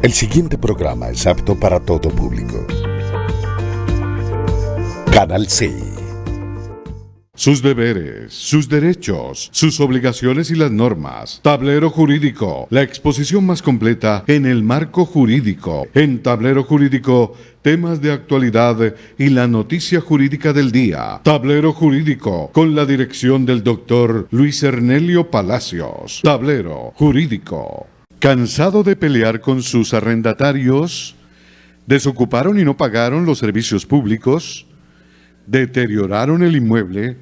El siguiente programa es apto para todo público. Canal C. Sus deberes, sus derechos, sus obligaciones y las normas. Tablero Jurídico, la exposición más completa en el marco jurídico. En Tablero Jurídico, temas de actualidad y la noticia jurídica del día. Tablero Jurídico, con la dirección del doctor Luis Ernelio Palacios. Tablero Jurídico. ¿Cansado de pelear con sus arrendatarios? ¿Desocuparon y no pagaron los servicios públicos? ¿Deterioraron el inmueble?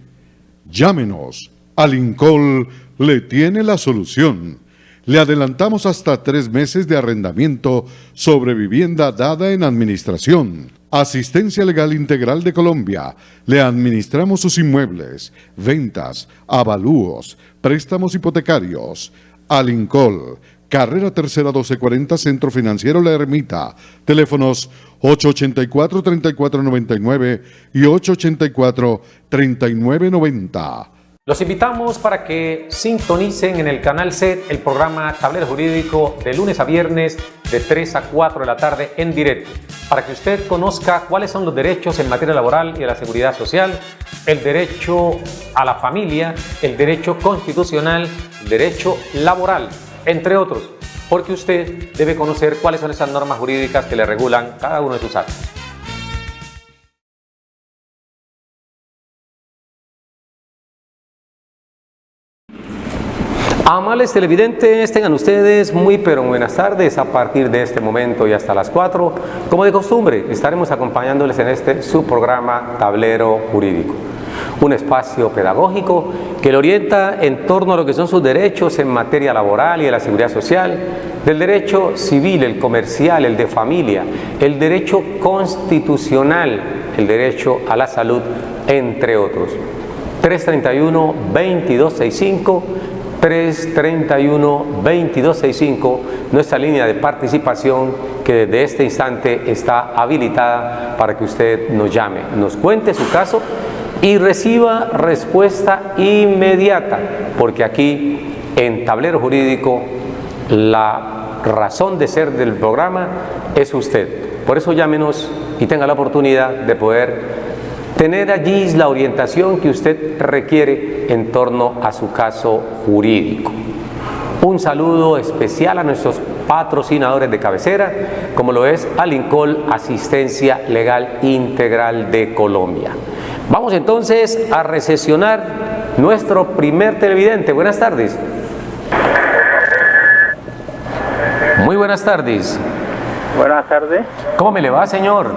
Llámenos. Alincol le tiene la solución. Le adelantamos hasta 3 meses de arrendamiento sobre vivienda dada en administración. Asistencia Legal Integral de Colombia. Le administramos sus inmuebles, ventas, avalúos, préstamos hipotecarios. Alincol. Carrera Tercera 1240, Centro Financiero La Ermita. Teléfonos 884-3499 y 884-3990. Los invitamos para que sintonicen en el Canal C el programa Tablero Jurídico de lunes a viernes de 3 a 4 de la tarde en directo, para que usted conozca cuáles son los derechos en materia laboral y de la seguridad social, el derecho a la familia, el derecho constitucional, el derecho laboral, entre otros, porque usted debe conocer cuáles son esas normas jurídicas que le regulan cada uno de sus actos. Amables televidentes, tengan ustedes muy pero buenas tardes. A partir de este momento y hasta las 4, como de costumbre, estaremos acompañándoles en este su programa Tablero Jurídico. Un espacio pedagógico que le orienta en torno a lo que son sus derechos en materia laboral y de la seguridad social, del derecho civil, el comercial, el de familia, el derecho constitucional, el derecho a la salud, entre otros. 331-2265, 331-2265, nuestra línea de participación que desde este instante está habilitada para que usted nos llame, nos cuente su caso y reciba respuesta inmediata, porque aquí en Tablero Jurídico la razón de ser del programa es usted. Por eso llámenos y tenga la oportunidad de poder tener allí la orientación que usted requiere en torno a su caso jurídico. Un saludo especial a nuestros patrocinadores de cabecera, como lo es Alincol, Asistencia Legal Integral de Colombia. Vamos entonces a recesionar nuestro primer televidente. Buenas tardes. Muy buenas tardes. Buenas tardes. ¿Cómo me le va, señor?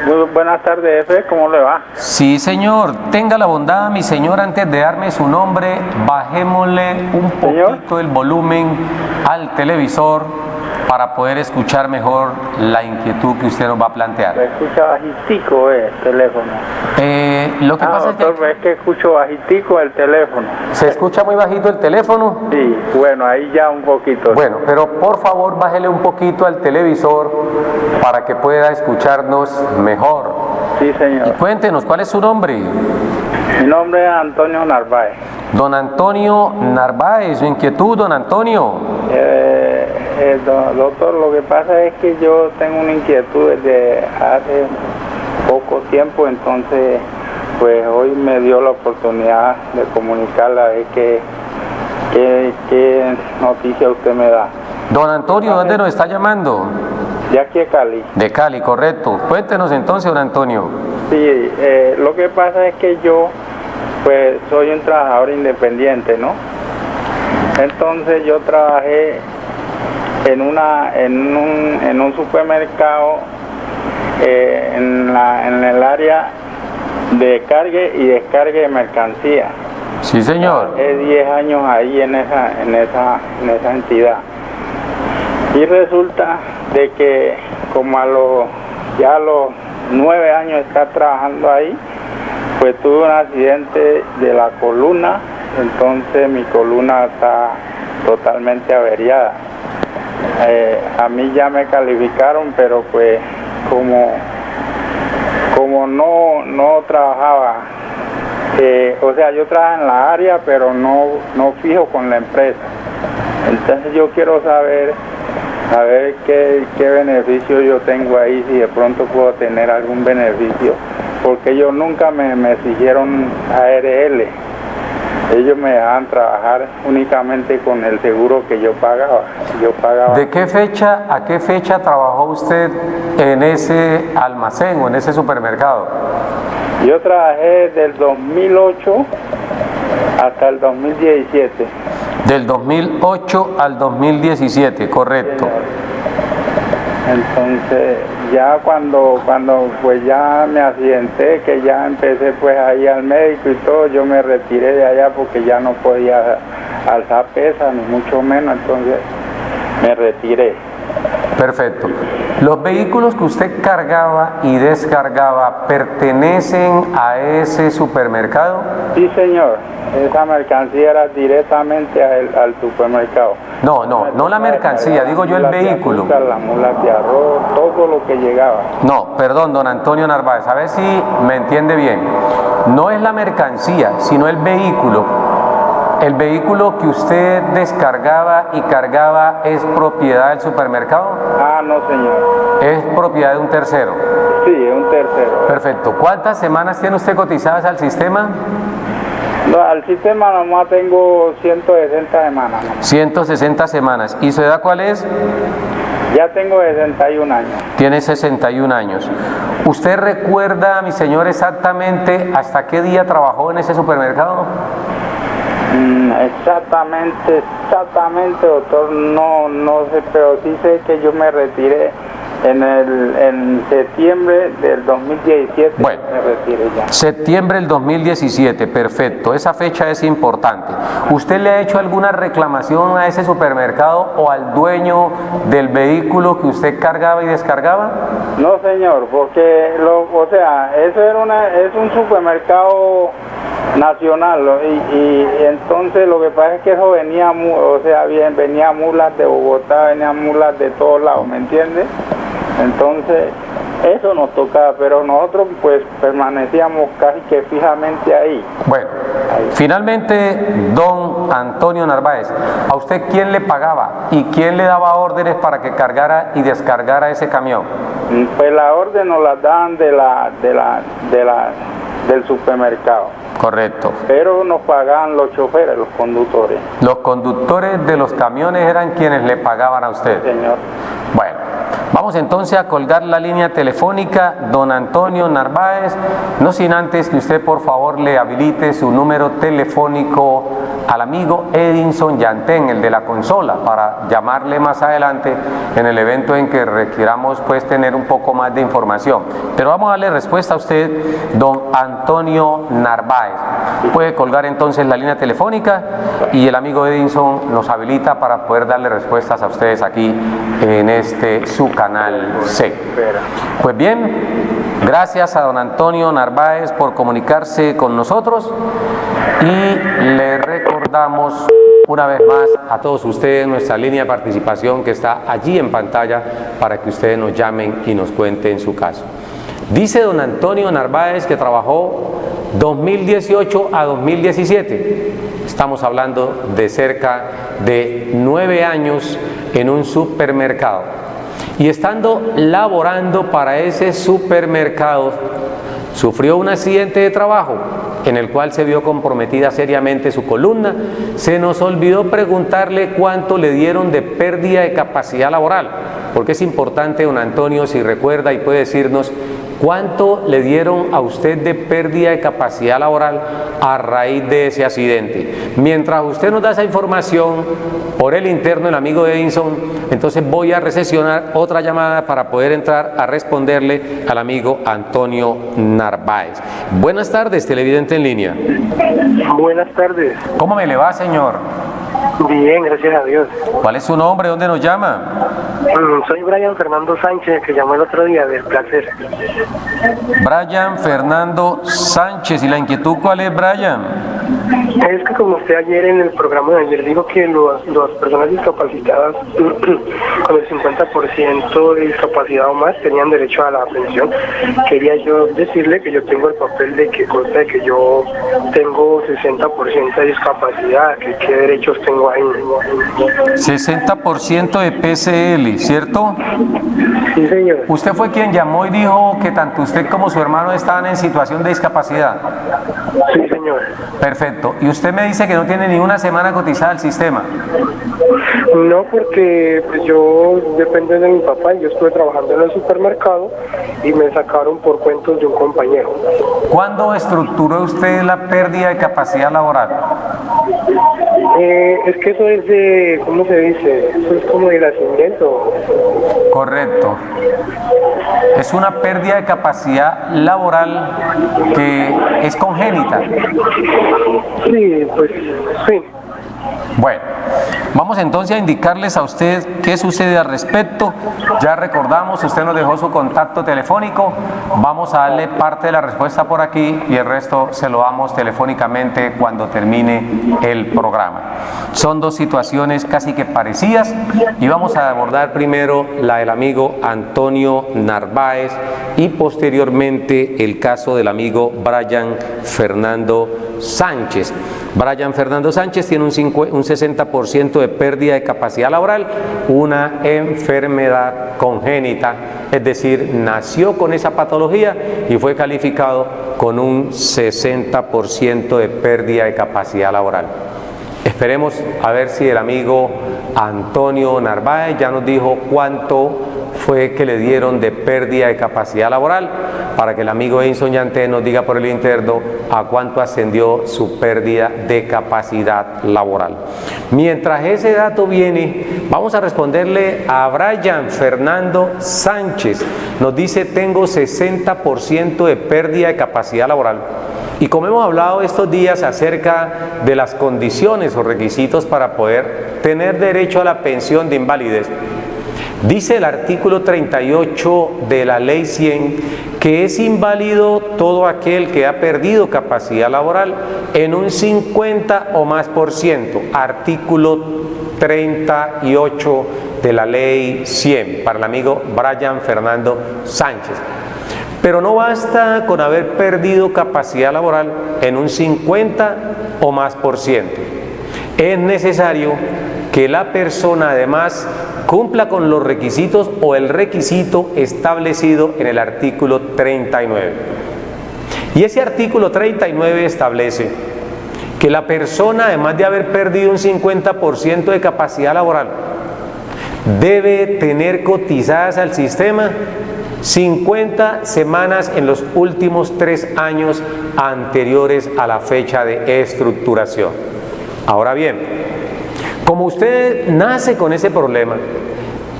Muy buenas tardes, jefe. ¿Cómo le va? Sí, señor. Tenga la bondad, mi señor, antes de darme su nombre, bajémosle un poquito el volumen al televisor para poder escuchar mejor la inquietud que usted nos va a plantear. Se escucha bajitico el teléfono. Lo que pasa doctor, es que escucho bajitico el teléfono. ¿Se escucha muy bajito el teléfono? Sí, bueno, ahí ya un poquito. Bueno, pero por favor bájele un poquito al televisor para que pueda escucharnos mejor. Sí, señor. Y cuéntenos, ¿cuál es su nombre? Mi nombre es Antonio Narváez. Don Antonio Narváez, su inquietud, don Antonio. Doctor, lo que pasa es que yo tengo una inquietud desde hace poco tiempo, entonces pues hoy me dio la oportunidad de comunicarla, a ver qué noticia usted me da. Don Antonio, ¿dónde nos está llamando? De aquí de Cali. De Cali, correcto. Cuéntenos entonces, don Antonio. Sí, lo que pasa es que yo pues soy un trabajador independiente, ¿no? Entonces yo trabajé en un supermercado en el área de carga y descarga de mercancía. Sí, señor. 10 años ahí en esa entidad. Y resulta de que como a los 9 años de estar trabajando ahí, pues tuve un accidente de la columna, entonces mi columna está totalmente averiada. A mí ya me calificaron, pero pues como no trabajaba, o sea, yo trabajaba en la área, pero no fijo con la empresa. Entonces yo quiero saber, a ver qué beneficio yo tengo ahí, si de pronto puedo tener algún beneficio, porque ellos nunca me exigieron ARL. Ellos me dejaban trabajar únicamente con el seguro que yo pagaba. ¿De qué fecha a qué fecha trabajó usted en ese almacén o en ese supermercado? Yo trabajé del 2008 hasta el 2017. Del 2008 al 2017, correcto. Entonces, ya cuando pues ya me accidenté, que ya empecé pues a ir al médico y todo, yo me retiré de allá porque ya no podía alzar pesas, ni mucho menos, entonces me retiré. Perfecto. ¿Los vehículos que usted cargaba y descargaba pertenecen a ese supermercado? Sí, señor. Esa mercancía era directamente al supermercado. No la mercancía, digo yo el vehículo. Las mulas de arroz, todo lo que llegaba. No, perdón, don Antonio Narváez, a ver si me entiende bien. No es la mercancía, sino el vehículo. ¿El vehículo que usted descargaba y cargaba es propiedad del supermercado? Ah, no, señor. ¿Es propiedad de un tercero? Sí, es un tercero. Perfecto. ¿Cuántas semanas tiene usted cotizadas al sistema? No, al sistema nomás tengo 160 semanas. 160 semanas. ¿Y su edad cuál es? Ya tengo 61 años. Tiene 61 años. ¿Usted recuerda, mi señor, exactamente hasta qué día trabajó en ese supermercado? Exactamente, doctor, no sé, pero sí sé que yo me retiré en septiembre del 2017. Bueno, me retiré ya. Septiembre del 2017, perfecto, esa fecha es importante. ¿Usted le ha hecho alguna reclamación a ese supermercado o al dueño del vehículo que usted cargaba y descargaba? No, señor, porque es un supermercado nacional, ¿no? y entonces lo que pasa es que eso venía, venía mulas de Bogotá, venían mulas de todos lados, ¿me entiende? Entonces eso nos tocaba, pero nosotros pues permanecíamos casi que fijamente ahí. Bueno, finalmente, don Antonio Narváez, ¿a usted quién le pagaba y quién le daba órdenes para que cargara y descargara ese camión? Pues la orden nos la daban del supermercado. Correcto. Pero nos pagaban los choferes, los conductores. Los conductores de los camiones eran quienes le pagaban a usted. Sí, señor. Bueno, vamos entonces a colgar la línea telefónica, don Antonio Narváez, no sin antes que usted por favor le habilite su número telefónico al amigo Edinson Yantén, el de la consola, para llamarle más adelante en el evento en que requiramos pues tener un poco más de información. Pero vamos a darle respuesta a usted, don Antonio Narváez. Puede colgar entonces la línea telefónica y el amigo Edinson nos habilita para poder darle respuestas a ustedes aquí en su canal C. Pues bien, gracias a don Antonio Narváez por comunicarse con nosotros y le recordamos una vez más a todos ustedes nuestra línea de participación que está allí en pantalla para que ustedes nos llamen y nos cuenten su caso. Dice don Antonio Narváez que trabajó 2018 a 2017. Estamos hablando de cerca de 9 años en un supermercado. Y estando laborando para ese supermercado, sufrió un accidente de trabajo en el cual se vio comprometida seriamente su columna. Se nos olvidó preguntarle cuánto le dieron de pérdida de capacidad laboral, porque es importante, don Antonio, si recuerda y puede decirnos cuánto le dieron a usted de pérdida de capacidad laboral a raíz de ese accidente. Mientras usted nos da esa información por el interno, el amigo de Edinson, entonces voy a recesionar otra llamada para poder entrar a responderle al amigo Antonio Narváez. Buenas tardes, televidente en línea. Buenas tardes. ¿Cómo me le va, señor? Bien, gracias a Dios. ¿Cuál es su nombre? ¿Dónde nos llama? Soy Brian Fernando Sánchez, que llamó el otro día del Placer. Brian Fernando Sánchez. ¿Y la inquietud cuál es, Brian? Es que como usted ayer en el programa de ayer dijo que las personas discapacitadas con el 50% de discapacidad o más tenían derecho a la pensión, quería yo decirle que yo tengo el papel de que consta de que yo tengo 60% de discapacidad, que qué derechos tengo ahí. 60% de PCL, ¿cierto? Sí, señor. Usted fue quien llamó y dijo que tanto usted como su hermano estaban en situación de discapacidad. Sí, señor. Perfecto. Y usted me dice que no tiene ni una semana cotizada al sistema. No, porque pues yo dependo de mi papá y yo estuve trabajando en el supermercado y me sacaron por cuentos de un compañero. ¿Cuándo estructuró usted la pérdida de capacidad laboral? Es que eso es de, ¿cómo se dice? Eso es como de nacimiento. Correcto. Es una pérdida de capacidad laboral que es congénita. Sí, pues sí. Bueno, vamos entonces a indicarles a usted qué sucede al respecto. Ya recordamos, usted nos dejó su contacto telefónico. Vamos a darle parte de la respuesta por aquí y el resto se lo damos telefónicamente cuando termine el programa. Son dos situaciones casi que parecidas y vamos a abordar primero la del amigo Antonio Narváez y posteriormente el caso del amigo Brian Fernando Sánchez. Brian Fernando Sánchez tiene un 60% de pérdida de capacidad laboral, una enfermedad congénita, es decir, nació con esa patología y fue calificado con un 60% de pérdida de capacidad laboral. Esperemos a ver si el amigo Antonio Narváez ya nos dijo cuánto fue que le dieron de pérdida de capacidad laboral, para que el amigo Edison Yante nos diga por el interno a cuánto ascendió su pérdida de capacidad laboral. Mientras ese dato viene, vamos a responderle a Brian Fernando Sánchez. Nos dice: tengo 60% de pérdida de capacidad laboral. Y como hemos hablado estos días acerca de las condiciones o requisitos para poder tener derecho a la pensión de invalidez, dice el artículo 38 de la Ley 100 que es inválido todo aquel que ha perdido capacidad laboral en un 50 o más por ciento. Artículo 38 de la Ley 100 para el amigo Brian Fernando Sánchez. Pero no basta con haber perdido capacidad laboral en un 50 o más por ciento. Es necesario que la persona además cumpla con los requisitos o el requisito establecido en el artículo 39. Y ese artículo 39 establece que la persona, además de haber perdido un 50% de capacidad laboral, debe tener cotizadas al sistema 50 semanas en los últimos 3 años anteriores a la fecha de estructuración. Ahora bien, como usted nace con ese problema,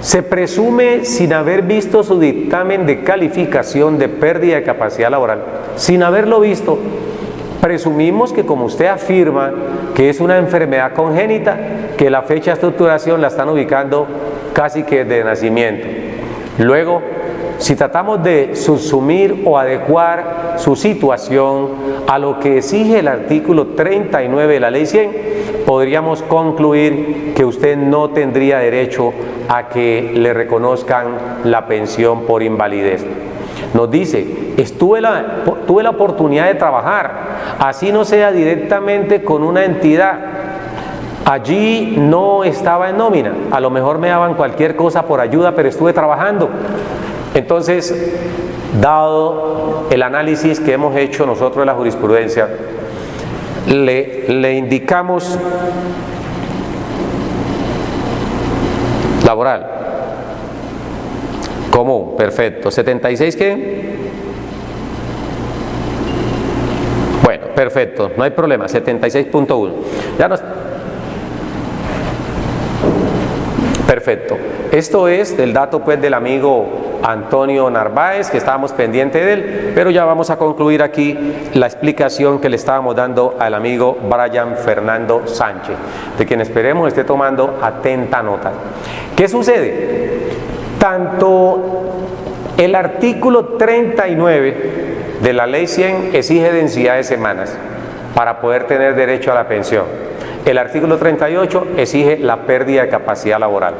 se presume sin haber visto su dictamen de calificación de pérdida de capacidad laboral, sin haberlo visto, presumimos que como usted afirma que es una enfermedad congénita, que la fecha de estructuración la están ubicando casi que de nacimiento. Luego, si tratamos de subsumir o adecuar su situación a lo que exige el artículo 39 de la Ley 100, podríamos concluir que usted no tendría derecho a que le reconozcan la pensión por invalidez. Nos dice: tuve la oportunidad de trabajar, así no sea directamente con una entidad. Allí no estaba en nómina, a lo mejor me daban cualquier cosa por ayuda, pero estuve trabajando. Entonces, dado el análisis que hemos hecho nosotros de la jurisprudencia, le indicamos laboral común, perfecto. ¿76 qué? Bueno, perfecto, no hay problema, 76.1. Ya nos... Perfecto. Esto es del dato pues del amigo Antonio Narváez, que estábamos pendientes de él, pero ya vamos a concluir aquí la explicación que le estábamos dando al amigo Brian Fernando Sánchez, de quien esperemos esté tomando atenta nota. ¿Qué sucede? Tanto el artículo 39 de la Ley 100 exige densidad de semanas para poder tener derecho a la pensión. El artículo 38 exige la pérdida de capacidad laboral.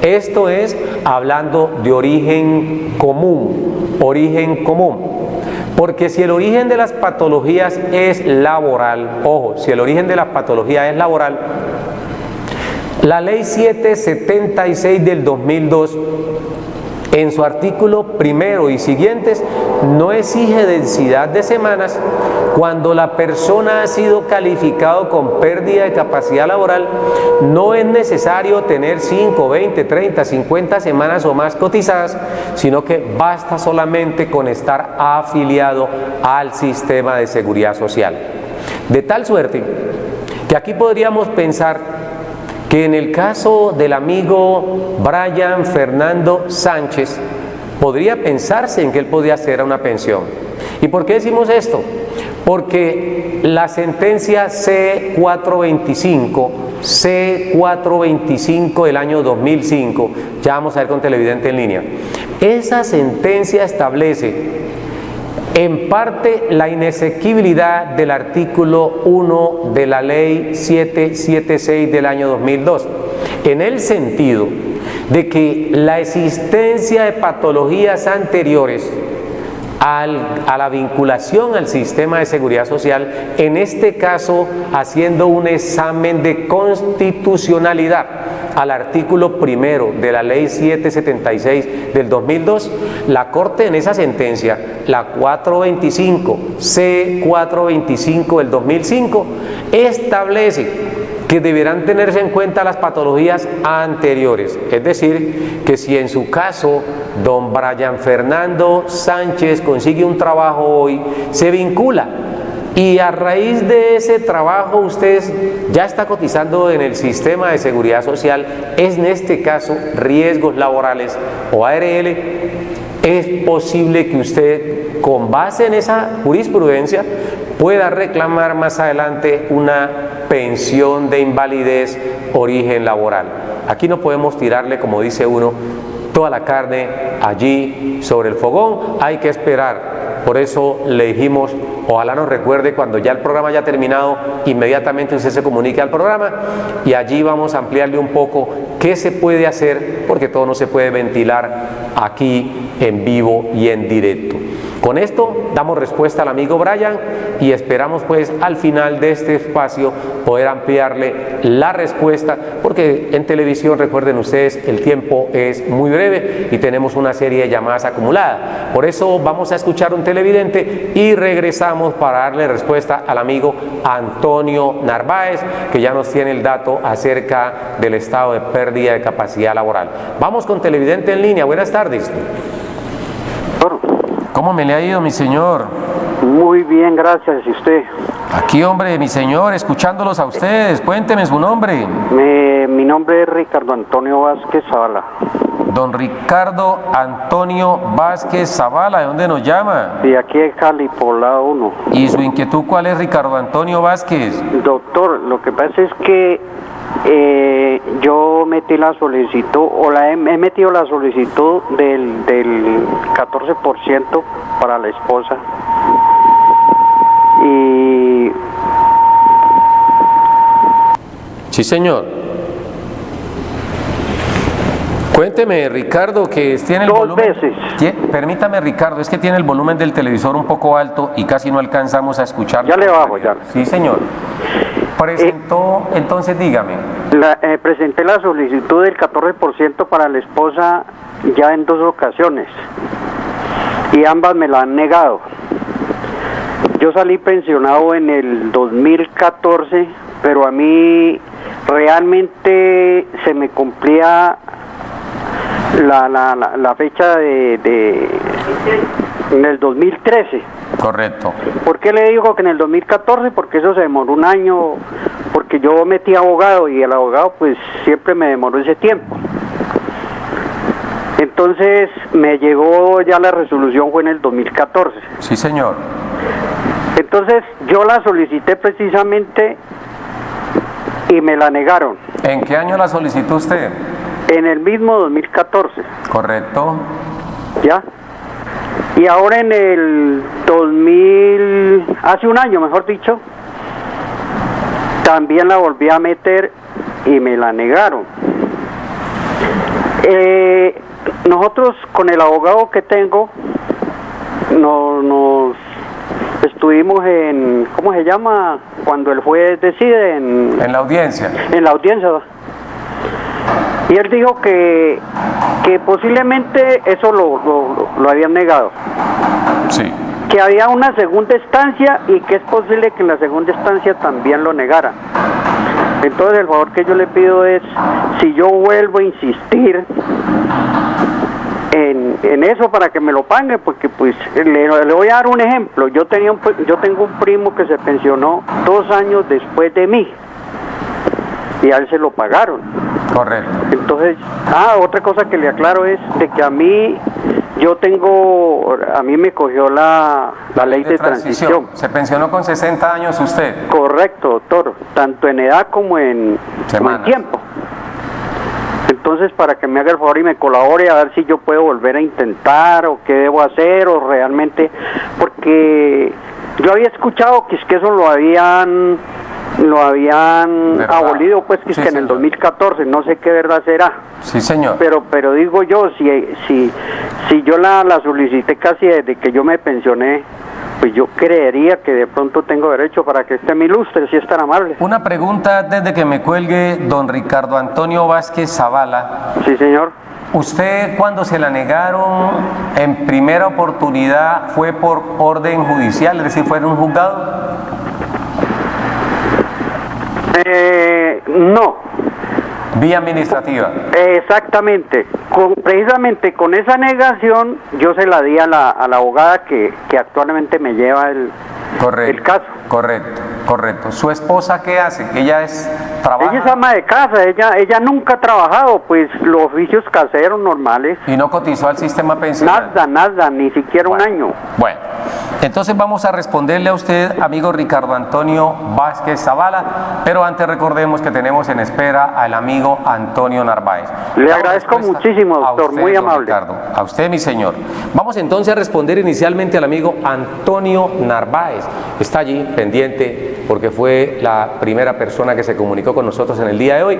Esto es hablando de origen común, porque si el origen de las patologías es laboral, ojo, si el origen de la patología es laboral, la ley 776 del 2002, en su artículo primero y siguientes, no exige densidad de semanas. Cuando la persona ha sido calificado con pérdida de capacidad laboral, no es necesario tener 5, 20, 30, 50 semanas o más cotizadas, sino que basta solamente con estar afiliado al sistema de seguridad social. De tal suerte que aquí podríamos pensar que en el caso del amigo Brian Fernando Sánchez, podría pensarse en que él podía hacer una pensión. ¿Y por qué decimos esto? Porque la sentencia C425 del año 2005, ya vamos a ver con televidente en línea, esa sentencia establece en parte la inexequibilidad del artículo 1 de la ley 776 del año 2002, en el sentido de que la existencia de patologías anteriores a la vinculación al sistema de seguridad social, en este caso haciendo un examen de constitucionalidad al artículo primero de la ley 776 del 2002, la Corte en esa sentencia, la C425 del 2005, establece que deberán tenerse en cuenta las patologías anteriores. Es decir, que si en su caso don Brian Fernando Sánchez consigue un trabajo hoy, se vincula y a raíz de ese trabajo usted ya está cotizando en el sistema de seguridad social, es en este caso riesgos laborales o ARL, es posible que usted, con base en esa jurisprudencia, pueda reclamar más adelante una pensión de invalidez origen laboral. Aquí no podemos tirarle, como dice uno, toda la carne allí sobre el fogón, hay que esperar. Por eso le dijimos, ojalá nos recuerde cuando ya el programa haya terminado, inmediatamente usted se comunique al programa y allí vamos a ampliarle un poco qué se puede hacer, porque todo no se puede ventilar aquí en vivo y en directo. Con esto damos respuesta al amigo Brian y esperamos pues al final de este espacio poder ampliarle la respuesta, porque en televisión, recuerden ustedes, el tiempo es muy breve y tenemos una serie de llamadas acumuladas. Por eso vamos a escuchar un televidente y regresamos para darle respuesta al amigo Antonio Narváez, que ya nos tiene el dato acerca del estado de pérdida de capacidad laboral. Vamos con televidente en línea. Buenas tardes. ¿Cómo me le ha ido, mi señor? Muy bien, gracias. ¿Y usted? Aquí, hombre, mi señor, escuchándolos a ustedes. Cuénteme su nombre. Mi nombre es Ricardo Antonio Vázquez Zavala. Don Ricardo Antonio Vázquez Zavala, ¿de dónde nos llama? De aquí de Cali, Poblado 1. ¿Y su inquietud cuál es, Ricardo Antonio Vázquez? Doctor, lo que pasa es que yo metí la solicitud, he metido la solicitud del 14% para la esposa. Y... Sí, señor. Cuénteme, Ricardo, que tiene el volumen... 2 veces. Permítame, Ricardo, es que tiene el volumen del televisor un poco alto y casi no alcanzamos a escucharlo. Ya le bajo, ya. Sí, señor. Presentó, entonces dígame. Presenté la solicitud del 14% para la esposa ya en 2 ocasiones y ambas me la han negado. Yo salí pensionado en el 2014, pero a mí realmente se me cumplía la fecha en el 2013. Correcto. ¿Por qué le digo que en el 2014? Porque eso se demoró un año, porque yo metí abogado y el abogado pues siempre me demoró ese tiempo. Entonces me llegó ya la resolución, fue en el 2014. Sí, señor. Entonces yo la solicité precisamente y me la negaron. ¿En qué año la solicitó usted? En el mismo 2014. Correcto. ¿Ya? Y ahora en el hace un año, mejor dicho, también la volví a meter y me la negaron. Nosotros con el abogado que tengo nos estuvimos en, ¿cómo se llama? Cuando el juez decide en la audiencia. En la audiencia. Y él dijo que posiblemente eso lo habían negado. Sí. Que había una segunda instancia y que es posible que en la segunda instancia también lo negara. Entonces el favor que yo le pido es, si yo vuelvo a insistir en eso para que me lo paguen, porque pues le voy a dar un ejemplo. Yo tengo un primo que se pensionó 2 años después de mí y a él se lo pagaron. Correcto. Entonces, otra cosa que le aclaro es de que a mí me cogió la ley de transición. Se pensionó con 60 años usted. Correcto, doctor, tanto en edad como en tiempo. Entonces, para que me haga el favor y me colabore a ver si yo puedo volver a intentar o qué debo hacer o realmente, porque yo había escuchado que es que eso lo habían abolido, pues que, sí, es que en el 2014, no sé qué verdad será. Sí, señor. Pero digo yo, si yo la solicité casi desde que yo me pensioné, pues yo creería que de pronto tengo derecho para que esté mi lustre, si es tan amable. Una pregunta desde que me cuelgue, don Ricardo Antonio Vázquez Zavala. Sí, señor. ¿Usted cuando se la negaron en primera oportunidad fue por orden judicial, es decir, fue en un juzgado? No. Vía administrativa. Exactamente. Precisamente con esa negación yo se la di a la abogada que actualmente me lleva el caso. Correcto. ¿Su esposa qué hace? Ella trabaja. Ella es ama de casa, ella nunca ha trabajado, pues los oficios caseros normales. ¿Y no cotizó al sistema pensional? Nada, ni siquiera un año. Bueno, entonces vamos a responderle a usted, amigo Ricardo Antonio Vázquez Zavala, pero antes recordemos que tenemos en espera al amigo Antonio Narváez. Le agradezco muchísimo, doctor, muy amable. Ricardo, a usted, mi señor. Vamos entonces a responder inicialmente al amigo Antonio Narváez. Está allí pendiente porque fue la primera persona que se comunicó con nosotros en el día de hoy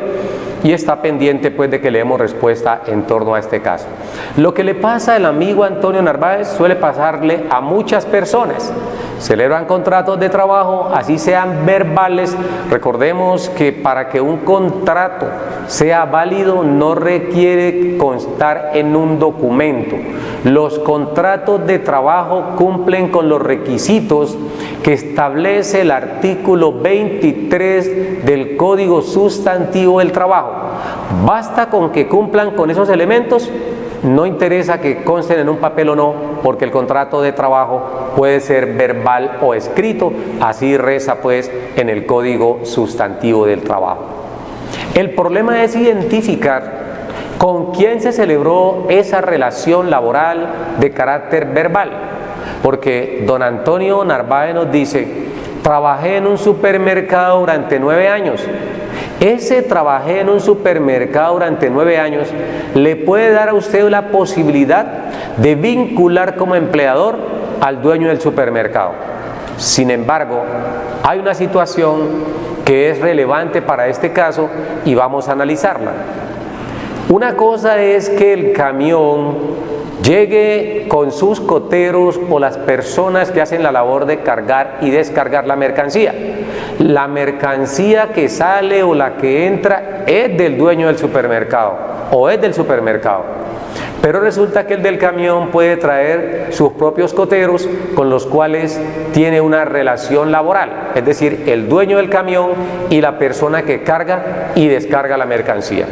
y está pendiente pues de que le demos respuesta en torno a este caso. Lo que le pasa al amigo Antonio Narváez suele pasarle a muchas personas. Celebran contratos de trabajo, así sean verbales. Recordemos que para que un contrato sea válido no requiere constar en un documento. Los contratos de trabajo cumplen con los requisitos que establece el artículo 23 del Código Sustantivo del Trabajo. Basta con que cumplan con esos elementos. No interesa que consten en un papel o no, porque el contrato de trabajo puede ser verbal o escrito, así reza pues en el Código Sustantivo del Trabajo. El problema es identificar con quién se celebró esa relación laboral de carácter verbal, porque don Antonio Narváez nos dice: trabajé en un supermercado durante 9 años. Ese trabajé en un supermercado durante 9 años le puede dar a usted la posibilidad de vincular como empleador al dueño del supermercado. Sin embargo, hay una situación que es relevante para este caso y vamos a analizarla. Una cosa es que el camión llegue con sus coteros o las personas que hacen la labor de cargar y descargar la mercancía. La mercancía que sale o la que entra es del dueño del supermercado o es del supermercado. Pero resulta que el del camión puede traer sus propios coteros con los cuales tiene una relación laboral, es decir, el dueño del camión y la persona que carga y descarga la mercancía.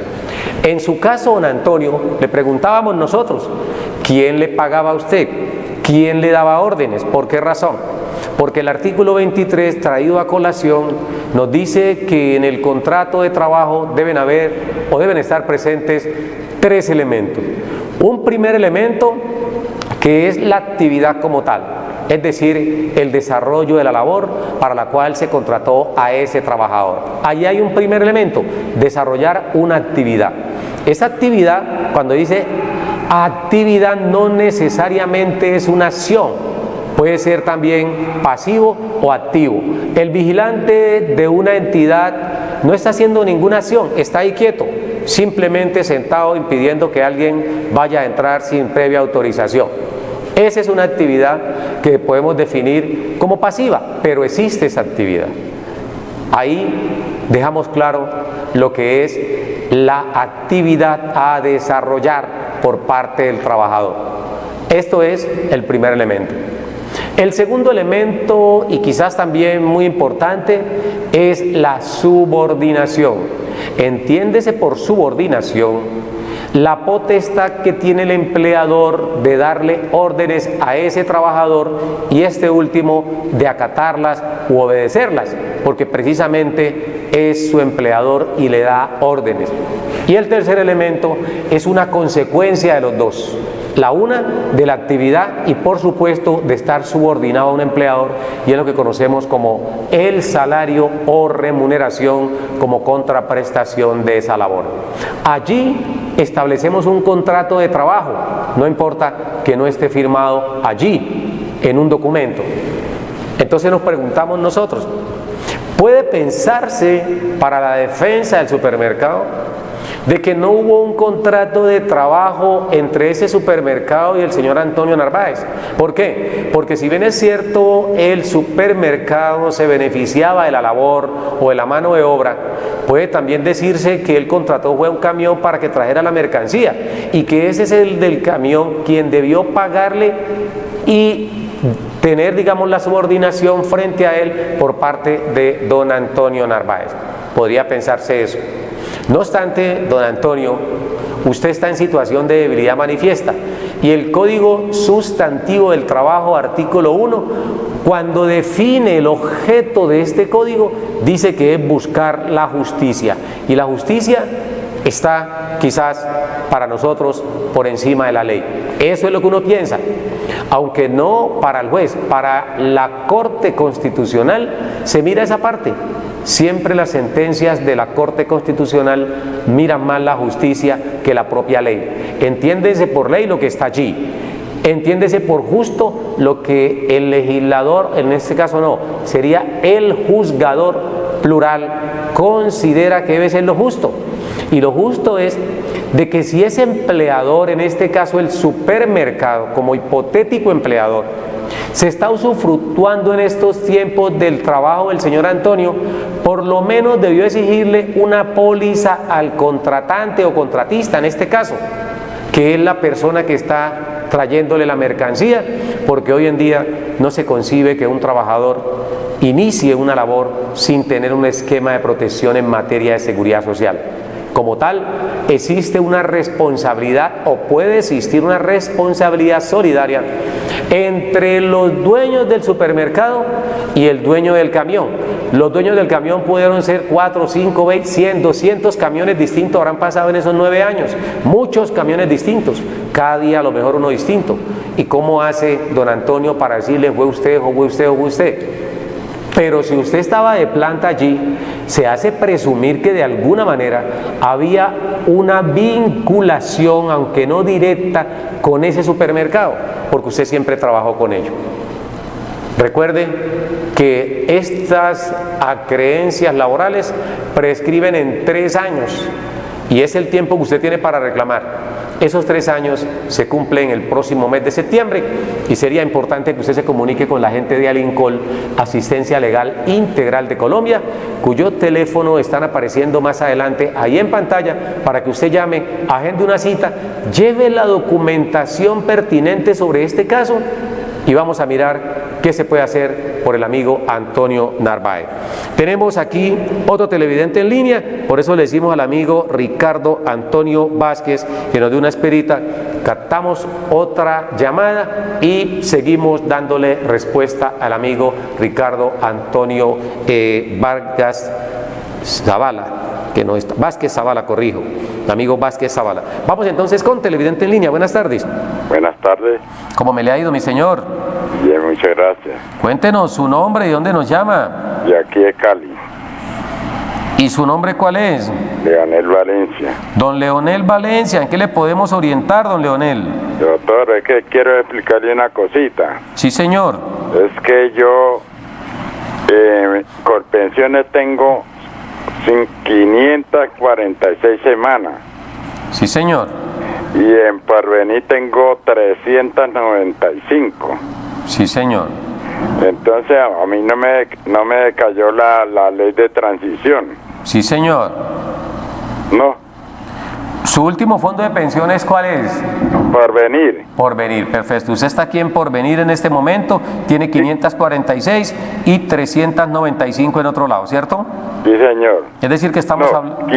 En su caso, don Antonio, le preguntábamos nosotros, ¿quién le pagaba a usted? ¿Quién le daba órdenes? ¿Por qué razón? Porque el artículo 23 traído a colación nos dice que en el contrato de trabajo deben estar presentes 3 elementos. Un primer elemento que es la actividad como tal, es decir, el desarrollo de la labor para la cual se contrató a ese trabajador. Allí hay un primer elemento, desarrollar una actividad. Esa actividad, cuando dice actividad, no necesariamente es una acción. puede ser también pasivo o activo. El vigilante de una entidad no está haciendo ninguna acción, está ahí quieto, simplemente sentado impidiendo que alguien vaya a entrar sin previa autorización. Esa es una actividad que podemos definir como pasiva, pero existe esa actividad. Ahí dejamos claro lo que es la actividad a desarrollar por parte del trabajador. Esto es el primer elemento. El segundo elemento, y quizás también muy importante, es la subordinación. Entiéndese por subordinación la potestad que tiene el empleador de darle órdenes a ese trabajador y este último de acatarlas u obedecerlas, porque precisamente es su empleador y le da órdenes. Y el tercer elemento es una consecuencia de los dos. La una de la actividad y por supuesto de estar subordinado a un empleador, y es lo que conocemos como el salario o remuneración como contraprestación de esa labor. Allí establecemos un contrato de trabajo, no importa que no esté firmado allí en un documento. Entonces nos preguntamos nosotros, ¿puede pensarse para la defensa del supermercado de que no hubo un contrato de trabajo entre ese supermercado y el señor Antonio Narváez? ¿Por qué? Porque si bien es cierto, el supermercado se beneficiaba de la labor o de la mano de obra, puede también decirse que él contrató fue un camión para que trajera la mercancía y que ese es el del camión quien debió pagarle y tener, digamos, la subordinación frente a él por parte de don Antonio Narváez. Podría pensarse eso. No obstante, don Antonio, usted está en situación de debilidad manifiesta y el Código Sustantivo del Trabajo, artículo 1, cuando define el objeto de este código, dice que es buscar la justicia, y la justicia está quizás para nosotros por encima de la ley. Eso es lo que uno piensa, aunque no para el juez, para la Corte Constitucional se mira esa parte. Siempre las sentencias de la Corte Constitucional miran más la justicia que la propia ley. Entiéndese por ley lo que está allí, entiéndese por justo lo que el legislador, en este caso no, sería el juzgador plural, considera que debe ser lo justo. Y lo justo es de que si ese empleador, en este caso el supermercado, como hipotético empleador, se está usufructuando en estos tiempos del trabajo del señor Antonio, por lo menos debió exigirle una póliza al contratante o contratista, en este caso, que es la persona que está trayéndole la mercancía, porque hoy en día no se concibe que un trabajador inicie una labor sin tener un esquema de protección en materia de seguridad social. Como tal, existe una responsabilidad o puede existir una responsabilidad solidaria entre los dueños del supermercado y el dueño del camión. Los dueños del camión pudieron ser 4, 5, 20, 100, 200 camiones distintos, habrán pasado en esos 9 años, muchos camiones distintos, cada día a lo mejor uno distinto. ¿Y cómo hace don Antonio para decirle fue usted o fue usted o fue usted? Pero si usted estaba de planta allí, se hace presumir que de alguna manera había una vinculación, aunque no directa, con ese supermercado, porque usted siempre trabajó con ello. Recuerde que estas acreencias laborales prescriben en 3 años y es el tiempo que usted tiene para reclamar. Esos 3 años se cumplen el próximo mes de septiembre y sería importante que usted se comunique con la gente de Alincol, Asistencia Legal Integral de Colombia, cuyo teléfono están apareciendo más adelante ahí en pantalla para que usted llame, agende una cita, lleve la documentación pertinente sobre este caso y vamos a mirar qué se puede hacer por el amigo Antonio Narváez. Tenemos aquí otro televidente en línea, por eso le decimos al amigo Ricardo Antonio Vázquez que nos dé una esperita, captamos otra llamada y seguimos dándole respuesta al amigo Ricardo Antonio Vargas Zavala, que no está, Vázquez Zavala, corrijo, amigo Vázquez Zavala. Vamos entonces con televidente en línea, buenas tardes. Buenas tardes. ¿Cómo me le ha ido, mi señor? Bien, muchas gracias. Cuéntenos su nombre y dónde nos llama. De aquí de Cali. ¿Y su nombre cuál es? Leonel Valencia. Don Leonel Valencia, ¿en qué le podemos orientar, don Leonel? Doctor, es que quiero explicarle una cosita. Sí, señor. Es que yo con pensiones tengo 546 semanas. Sí, señor. Y en Porvenir tengo 395. Sí, señor. Entonces a mí no me cayó la ley de transición. Sí, señor. No, ¿Su último fondo de pensiones cuál es? Porvenir. Porvenir, perfecto. Usted está aquí en Porvenir en este momento, tiene 546 y 395 en otro lado, ¿cierto? Sí, señor. Es decir, que estamos hablando...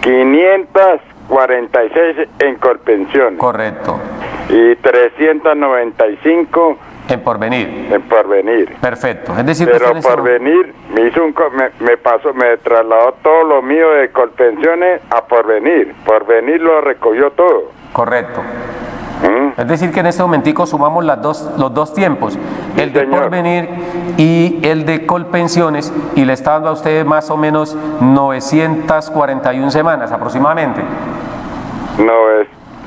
546 en Colpensiones. Correcto. Y 395 En Porvenir. en Porvenir. Perfecto. Es decir, que Pero usted en este Porvenir me hizo me trasladó todo lo mío de Colpensiones a Porvenir. Porvenir lo recogió todo. Correcto. ¿Mm? Es decir, que en este momentico sumamos los dos tiempos, el de señor. Porvenir y el de Colpensiones, y le está dando a usted más o menos 941 semanas aproximadamente.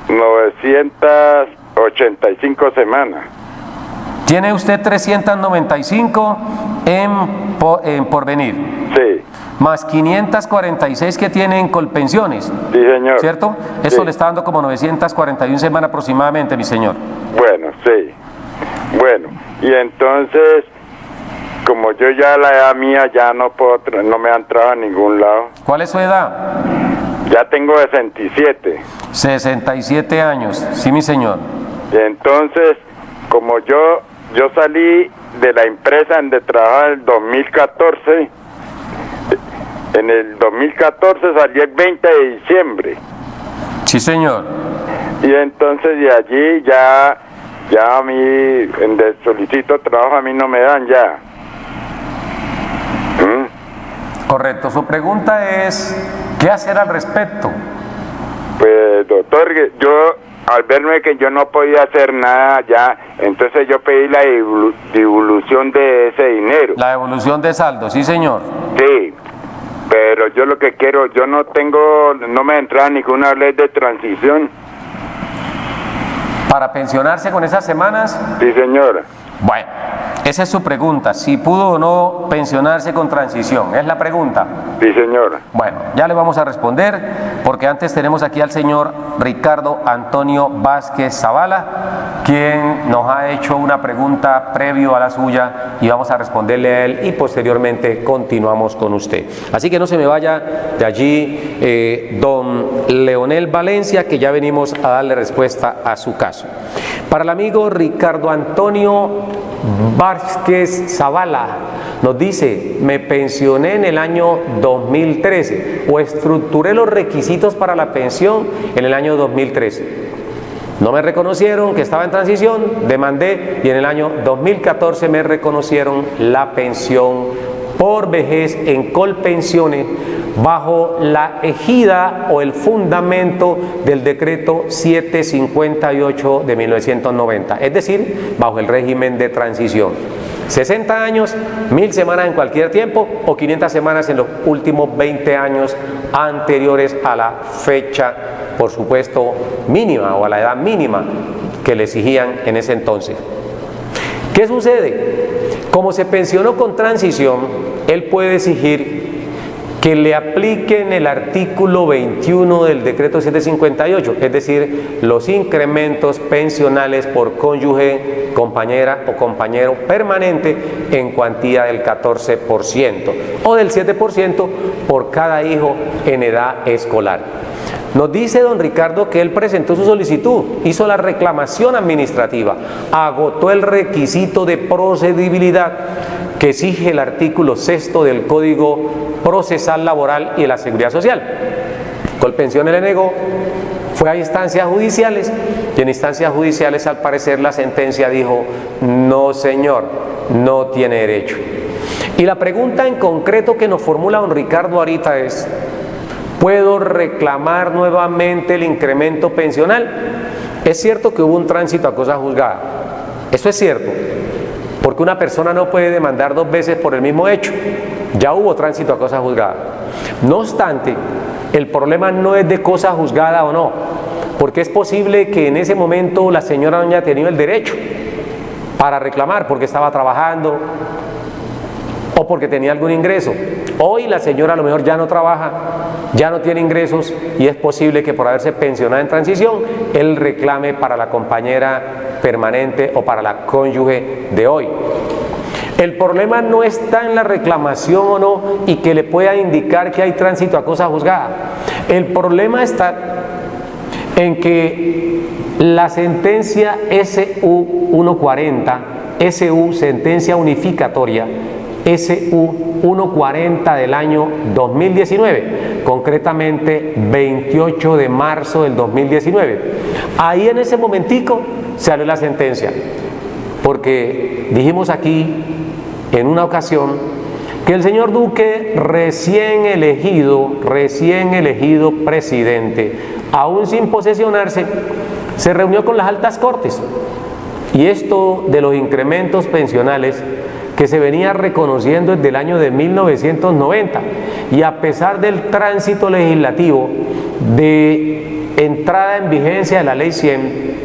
985 semanas. Tiene usted 395 en Porvenir, Sí, más 546 que tiene en Colpensiones, sí, señor. ¿cierto? Eso Sí. le está dando como 941 semanas aproximadamente, mi señor. Bueno, sí. Bueno, y entonces, como yo ya la edad mía ya no puedo, no me ha entrado a ningún lado. ¿Cuál es su edad? Ya tengo 67. 67 años, sí, mi señor. Y entonces, como yo salí de la empresa donde trabajaba en el 2014, en el 2014 salí el 20 de diciembre. Sí, señor. Y entonces de allí ya a mí, donde solicito trabajo, a mí no me dan ya. ¿Mm? Correcto. Su pregunta es, ¿qué hacer al respecto? Pues doctor, yo al verme que yo no podía hacer nada ya, entonces yo pedí la devolución de ese dinero. La devolución de saldo, sí, señor. Sí, pero yo lo que quiero, yo no me entra ninguna ley de transición. ¿Para pensionarse con esas semanas? Sí, señora. Bueno, esa es su pregunta, si pudo o no pensionarse con transición, es la pregunta. Sí, señora. Bueno, ya le vamos a responder, porque antes tenemos aquí al señor Ricardo Antonio Vázquez Zavala, quien nos ha hecho una pregunta previo a la suya y vamos a responderle a él y posteriormente continuamos con usted. Así que no se me vaya de allí, don Leonel Valencia, que ya venimos a darle respuesta a su caso. Para el amigo Ricardo Antonio Vázquez Zavala, nos dice, me pensioné en el año 2013 o estructuré los requisitos para la pensión en el año 2013. No me reconocieron que estaba en transición, demandé y en el año 2014 me reconocieron la pensión por vejez en Colpensiones bajo la ejida o el fundamento del decreto 758 de 1990, es decir, bajo el régimen de transición. 60 años, 1000 semanas en cualquier tiempo o 500 semanas en los últimos 20 años anteriores a la fecha, por supuesto, mínima o a la edad mínima que le exigían en ese entonces. ¿Qué sucede? Como se pensionó con transición, él puede exigir que le apliquen el artículo 21 del decreto 758, es decir, los incrementos pensionales por cónyuge, compañera o compañero permanente en cuantía del 14% o del 7% por cada hijo en edad escolar. Nos dice don Ricardo que él presentó su solicitud, hizo la reclamación administrativa, agotó el requisito de procedibilidad que exige el artículo 6 del Código Procesal Laboral y de la Seguridad Social. Colpensiones le negó, fue a instancias judiciales y en instancias judiciales al parecer la sentencia dijo, no señor, no tiene derecho. Y la pregunta en concreto que nos formula don Ricardo ahorita es, ¿puedo reclamar nuevamente el incremento pensional? Es cierto que hubo un tránsito a cosa juzgada, eso es cierto, porque una persona no puede demandar dos veces por el mismo hecho, ya hubo tránsito a cosa juzgada. No obstante, el problema no es de cosa juzgada o no, porque es posible que en ese momento la señora no haya tenido el derecho para reclamar porque estaba trabajando o porque tenía algún ingreso. Hoy la señora a lo mejor ya no trabaja, ya no tiene ingresos y es posible que por haberse pensionado en transición, él reclame para la compañera permanente o para la cónyuge de hoy. El problema no está en la reclamación o no y que le pueda indicar que hay tránsito a cosa juzgada. El problema está en que la sentencia SU 140, SU sentencia unificatoria, SU 140 del año 2019, concretamente 28 de marzo del 2019. Ahí en ese momentico salió la sentencia, porque dijimos aquí en una ocasión que el señor Duque, recién elegido presidente, aún sin posesionarse, se reunió con las altas cortes, y esto de los incrementos pensionales que se venía reconociendo desde el año de 1990, y a pesar del tránsito legislativo de entrada en vigencia de la Ley 100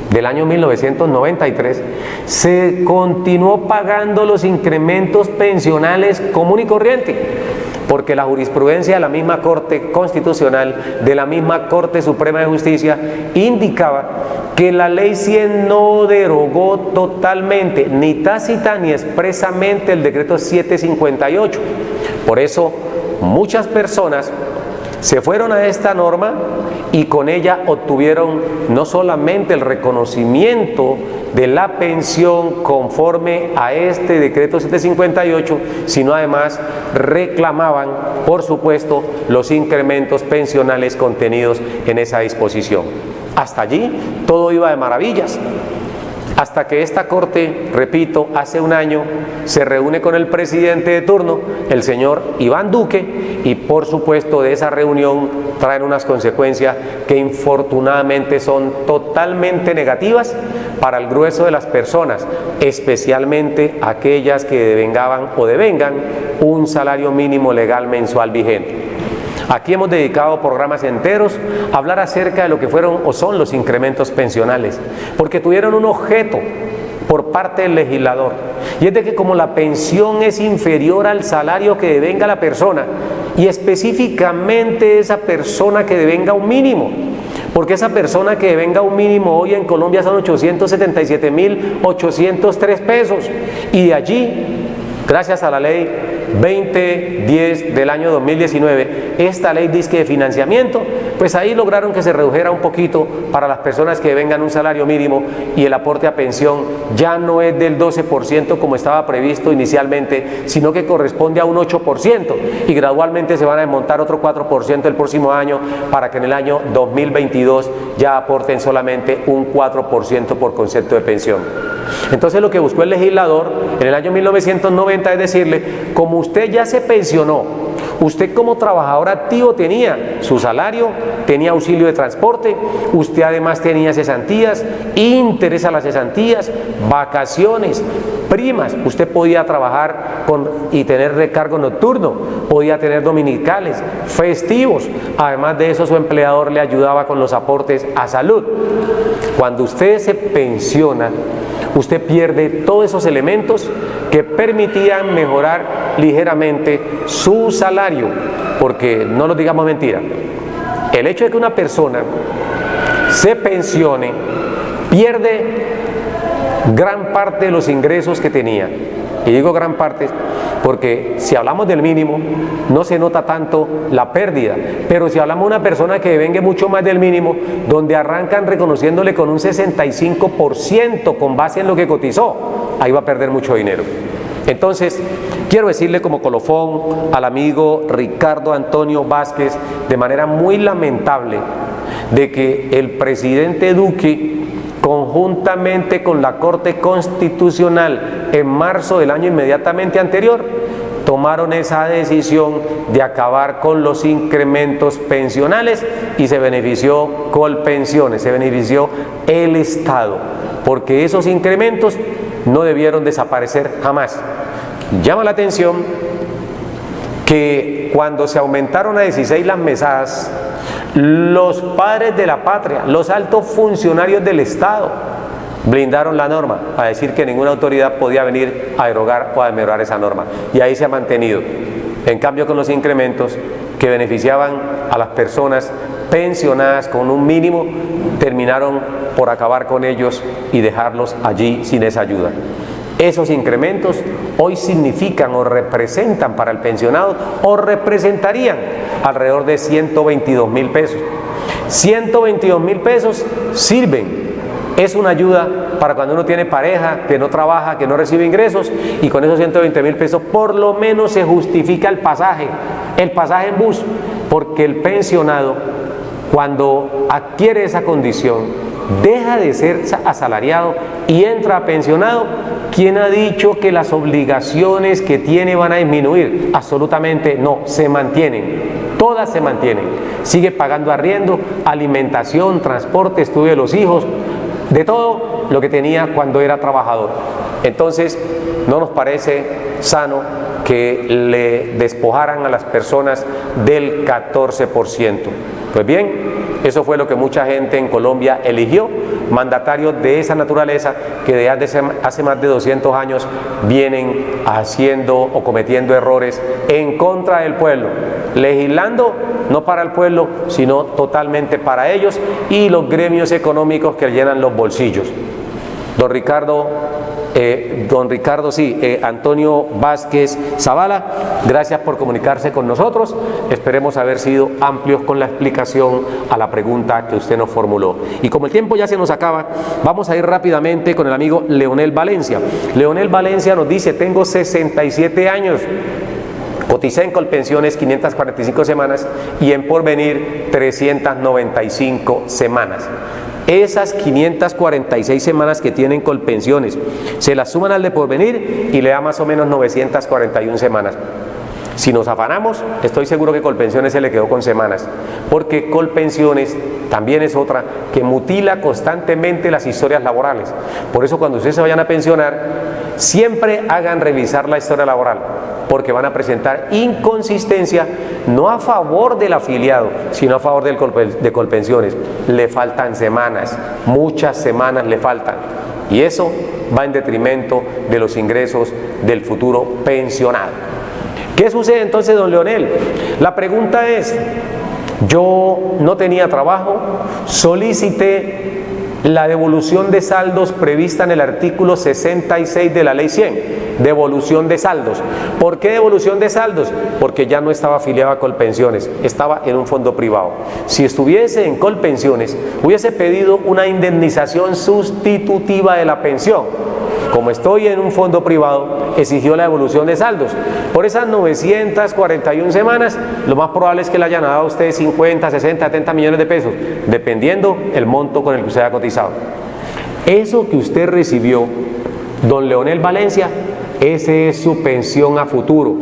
del año 1993, se continuó pagando los incrementos pensionales común y corriente, porque la jurisprudencia de la misma Corte Constitucional, de la misma Corte Suprema de Justicia, indicaba que la Ley 100 no derogó totalmente, ni tácita ni expresamente, el decreto 758. Por eso muchas personas se fueron a esta norma y con ella obtuvieron no solamente el reconocimiento de la pensión conforme a este decreto 758, sino además reclamaban, por supuesto, los incrementos pensionales contenidos en esa disposición. Hasta allí todo iba de maravillas, hasta que esta Corte, repito, hace un año se reúne con el presidente de turno, el señor Iván Duque, y por supuesto de esa reunión traen unas consecuencias que infortunadamente son totalmente negativas para el grueso de las personas, especialmente aquellas que devengaban o devengan un salario mínimo legal mensual vigente. Aquí hemos dedicado programas enteros a hablar acerca de lo que fueron o son los incrementos pensionales, porque tuvieron un objeto por parte del legislador, y es de que como la pensión es inferior al salario que devenga la persona, y específicamente esa persona que devenga un mínimo, porque esa persona que devenga un mínimo hoy en Colombia son 877.803 pesos, y de allí, gracias a la ley 2010 del año 2019, esta ley disque de financiamiento, pues ahí lograron que se redujera un poquito para las personas que vengan un salario mínimo, y el aporte a pensión ya no es del 12% como estaba previsto inicialmente, sino que corresponde a un 8%, y gradualmente se van a desmontar otro 4% el próximo año, para que en el año 2022 ya aporten solamente un 4% por concepto de pensión. Entonces lo que buscó el legislador en el año 1990 es decirle, como usted ya se pensionó, usted como trabajador activo tenía su salario, tenía auxilio de transporte, usted además tenía cesantías, interés a las cesantías, vacaciones, primas, usted podía trabajar y tener recargo nocturno, podía tener dominicales, festivos, además de eso su empleador le ayudaba con los aportes a salud. Cuando usted se pensiona, usted pierde todos esos elementos que permitían mejorar ligeramente su salario, porque no nos digamos mentira, el hecho de que una persona se pensione pierde gran parte de los ingresos que tenía, y digo gran parte porque si hablamos del mínimo no se nota tanto la pérdida, pero si hablamos de una persona que devengue mucho más del mínimo, donde arrancan reconociéndole con un 65% con base en lo que cotizó, ahí va a perder mucho dinero. Entonces quiero decirle como colofón al amigo Ricardo Antonio Vázquez, de manera muy lamentable, de que el presidente Duque, conjuntamente con la Corte Constitucional, en marzo del año inmediatamente anterior, tomaron esa decisión de acabar con los incrementos pensionales, y se benefició Colpensiones, se benefició el Estado, porque esos incrementos no debieron desaparecer jamás. Llama la atención que cuando se aumentaron a 16 las mesadas, los padres de la patria, los altos funcionarios del Estado, blindaron la norma, a decir que ninguna autoridad podía venir a derogar o a demejorar esa norma. Y ahí se ha mantenido. En cambio, con los incrementos que beneficiaban a las personas pensionadas con un mínimo, terminaron por acabar con ellos y dejarlos allí sin esa ayuda. Esos incrementos hoy significan o representan para el pensionado o representarían alrededor de 122.000 pesos. 122.000 pesos sirven. Es una ayuda para cuando uno tiene pareja, que no trabaja, que no recibe ingresos, y con esos 120.000 pesos por lo menos se justifica el pasaje en bus, porque el pensionado, cuando adquiere esa condición, deja de ser asalariado y entra a pensionado. ¿Quién ha dicho que las obligaciones que tiene van a disminuir? Absolutamente no, se mantienen, todas se mantienen. Sigue pagando arriendo, alimentación, transporte, estudio de los hijos, de todo lo que tenía cuando era trabajador. Entonces, no nos parece sano que le despojaran a las personas del 14%. Pues bien, eso fue lo que mucha gente en Colombia eligió, mandatarios de esa naturaleza que desde hace más de 200 años vienen haciendo o cometiendo errores en contra del pueblo, legislando no para el pueblo, sino totalmente para ellos y los gremios económicos que llenan los bolsillos. Antonio Vázquez Zavala, gracias por comunicarse con nosotros. Esperemos haber sido amplios con la explicación a la pregunta que usted nos formuló. Y como el tiempo ya se nos acaba, vamos a ir rápidamente con el amigo Leonel Valencia. Leonel Valencia nos dice: tengo 67 años. Coticé en Colpensiones 545 semanas y en Porvenir 395 semanas. Esas 546 semanas que tienen Colpensiones se las suman al de Porvenir y le da más o menos 941 semanas. Si nos afanamos, estoy seguro que Colpensiones se le quedó con semanas, porque Colpensiones también es otra que mutila constantemente las historias laborales. Por eso, cuando ustedes se vayan a pensionar, siempre hagan revisar la historia laboral, porque van a presentar inconsistencia no a favor del afiliado, sino a favor de Colpensiones. Le faltan semanas, muchas semanas le faltan, y eso va en detrimento de los ingresos del futuro pensionado. ¿Qué sucede entonces, don Leonel? La pregunta es: yo no tenía trabajo, solicité la devolución de saldos prevista en el artículo 66 de la Ley 100, devolución de saldos. ¿Por qué devolución de saldos? Porque ya no estaba afiliado a Colpensiones, estaba en un fondo privado. Si estuviese en Colpensiones, hubiese pedido una indemnización sustitutiva de la pensión. Como estoy en un fondo privado, exigió la devolución de saldos. Por esas 941 semanas, lo más probable es que le hayan dado a usted 50, 60, 70 millones de pesos, dependiendo el monto con el que usted haya cotizado. Eso que usted recibió, don Leonel Valencia, ese es su pensión a futuro.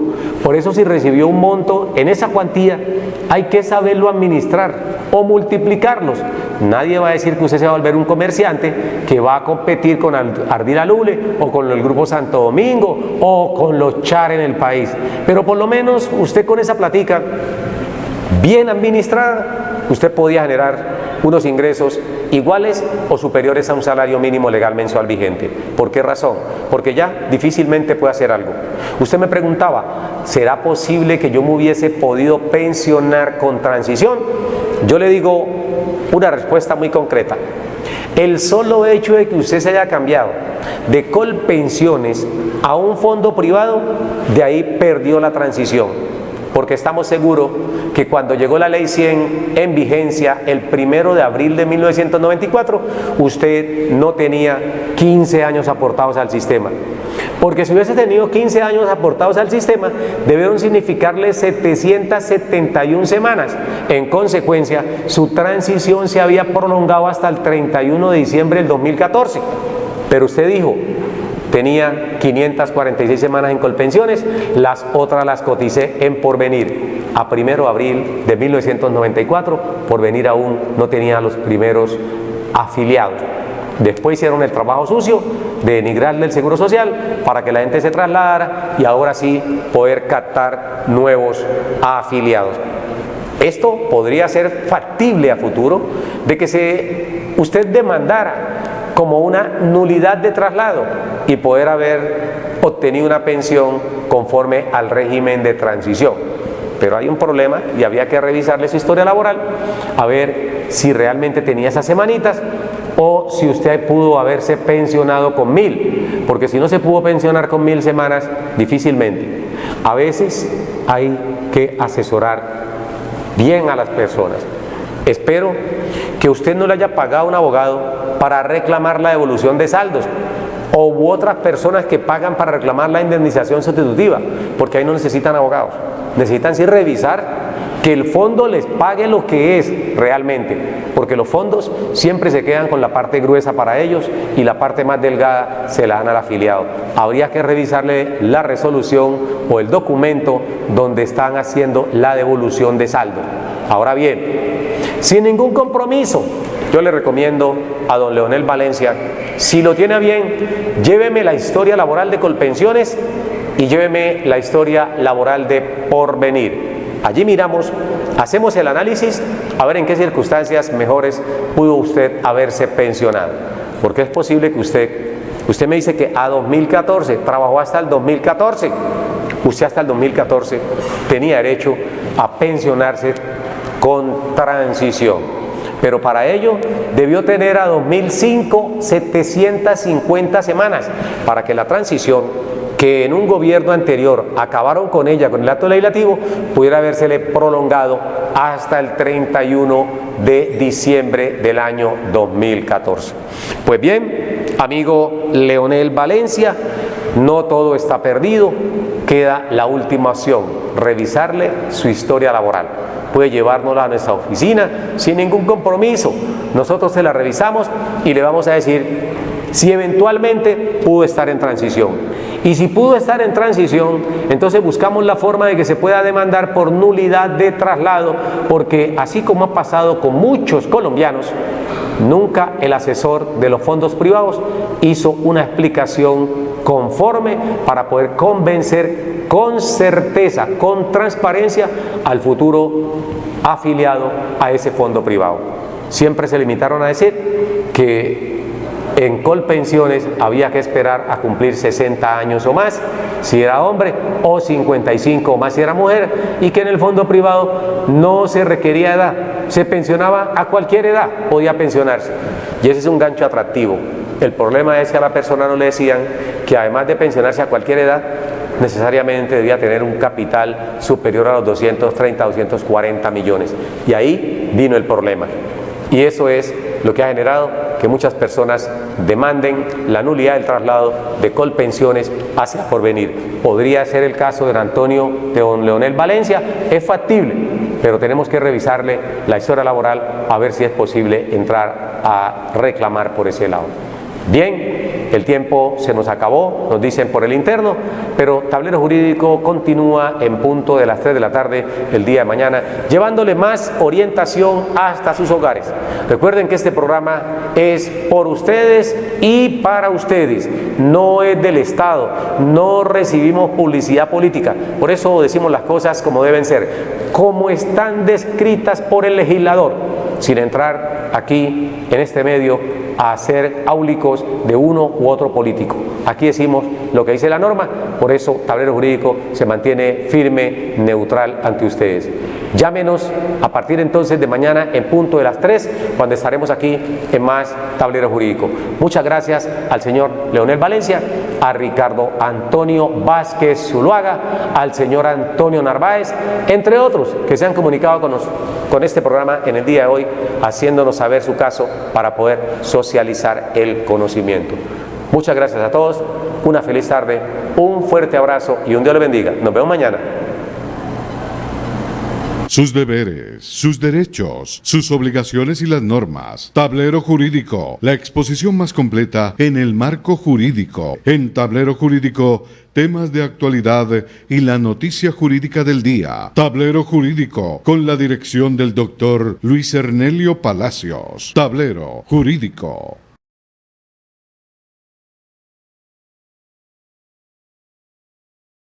Por eso, si recibió un monto en esa cuantía, hay que saberlo administrar o multiplicarlos. Nadie va a decir que usted se va a volver un comerciante que va a competir con Ardila Lule o con el Grupo Santo Domingo o con los Char en el país. Pero por lo menos usted, con esa platica bien administrada, usted podía generar unos ingresos iguales o superiores a un salario mínimo legal mensual vigente. ¿Por qué razón? Porque ya difícilmente puede hacer algo. Usted me preguntaba: ¿será posible que yo me hubiese podido pensionar con transición? Yo le digo una respuesta muy concreta. El solo hecho de que usted se haya cambiado de Colpensiones a un fondo privado, de ahí perdió la transición. Porque estamos seguros que cuando llegó la Ley 100 en vigencia el 1 de abril de 1994, usted no tenía 15 años aportados al sistema. Porque si hubiese tenido 15 años aportados al sistema, debieron significarle 771 semanas. En consecuencia, su transición se había prolongado hasta el 31 de diciembre del 2014. Pero usted dijo: tenía 546 semanas en Colpensiones, las otras las coticé en Porvenir. A 1 de abril de 1994, Porvenir aún no tenía los primeros afiliados. Después hicieron el trabajo sucio de denigrarle el seguro social para que la gente se trasladara y ahora sí poder captar nuevos afiliados. Esto podría ser factible a futuro de que usted demandara como una nulidad de traslado y poder haber obtenido una pensión conforme al régimen de transición. Pero hay un problema y había que revisarle su historia laboral a ver si realmente tenía esas semanitas o si usted pudo haberse pensionado con 1000, porque si no se pudo pensionar con 1000 semanas, difícilmente. A veces hay que asesorar bien a las personas. Espero que usted no le haya pagado a un abogado para reclamar la devolución de saldos u otras personas que pagan para reclamar la indemnización sustitutiva, porque ahí no necesitan abogados, necesitan sí revisar que el fondo les pague lo que es realmente, porque los fondos siempre se quedan con la parte gruesa para ellos y la parte más delgada se la dan al afiliado. Habría que revisarle la resolución o el documento donde están haciendo la devolución de saldo. Ahora bien, sin ningún compromiso, yo le recomiendo a don Leonel Valencia, si lo tiene a bien, lléveme la historia laboral de Colpensiones y lléveme la historia laboral de Porvenir. Allí miramos, hacemos el análisis a ver en qué circunstancias mejores pudo usted haberse pensionado. Porque es posible que usted me dice que a 2014, trabajó hasta el 2014, usted hasta el 2014 tenía derecho a pensionarse con transición. Pero para ello debió tener a 2005 750 semanas para que la transición, que en un gobierno anterior acabaron con ella con el acto legislativo, pudiera habérsele prolongado hasta el 31 de diciembre del año 2014. Pues bien, amigo Leonel Valencia, no todo está perdido, queda la última opción, revisarle su historia laboral. Puede llevárnosla a nuestra oficina sin ningún compromiso. Nosotros se la revisamos y le vamos a decir si eventualmente pudo estar en transición. Y si pudo estar en transición, entonces buscamos la forma de que se pueda demandar por nulidad de traslado, porque así como ha pasado con muchos colombianos, nunca el asesor de los fondos privados hizo una explicación conforme para poder convencer con certeza, con transparencia al futuro afiliado a ese fondo privado. Siempre se limitaron a decir que en Colpensiones había que esperar a cumplir 60 años o más si era hombre, o 55 o más si era mujer, y que en el fondo privado no se requería edad, se pensionaba a cualquier edad, podía pensionarse. Y ese es un gancho atractivo. El problema es que a la persona no le decían que además de pensionarse a cualquier edad, necesariamente debía tener un capital superior a los 230, 240 millones. Y ahí vino el problema. Y eso es lo que ha generado que muchas personas demanden la nulidad del traslado de Colpensiones hacia Porvenir. Podría ser el caso de don Leonel Valencia, es factible, pero tenemos que revisarle la historia laboral a ver si es posible entrar a reclamar por ese lado. Bien, el tiempo se nos acabó, nos dicen por el interno, pero Tablero Jurídico continúa en punto de las 3 de la tarde el día de mañana, llevándole más orientación hasta sus hogares. Recuerden que este programa es por ustedes y para ustedes, no es del Estado, no recibimos publicidad política, por eso decimos las cosas como deben ser, como están descritas por el legislador, sin entrar aquí en este medio a ser áulicos de uno u otro político. Aquí decimos lo que dice la norma, por eso Tablero Jurídico se mantiene firme, neutral ante ustedes. Llámenos a partir entonces de mañana en punto de las 3, cuando estaremos aquí en más Tablero Jurídico. Muchas gracias al señor Leonel Valencia, a Ricardo Antonio Vázquez Zuluaga, al señor Antonio Narváez, entre otros que se han comunicado con este programa en el día de hoy, haciéndonos saber su caso para poder socializar el conocimiento. Muchas gracias a todos, una feliz tarde, un fuerte abrazo y un Dios les bendiga. Nos vemos mañana. Sus deberes, sus derechos, sus obligaciones y las normas. Tablero Jurídico, la exposición más completa en el marco jurídico. En Tablero Jurídico, temas de actualidad y la noticia jurídica del día. Tablero Jurídico, con la dirección del doctor Luis Ernelio Palacios. Tablero Jurídico.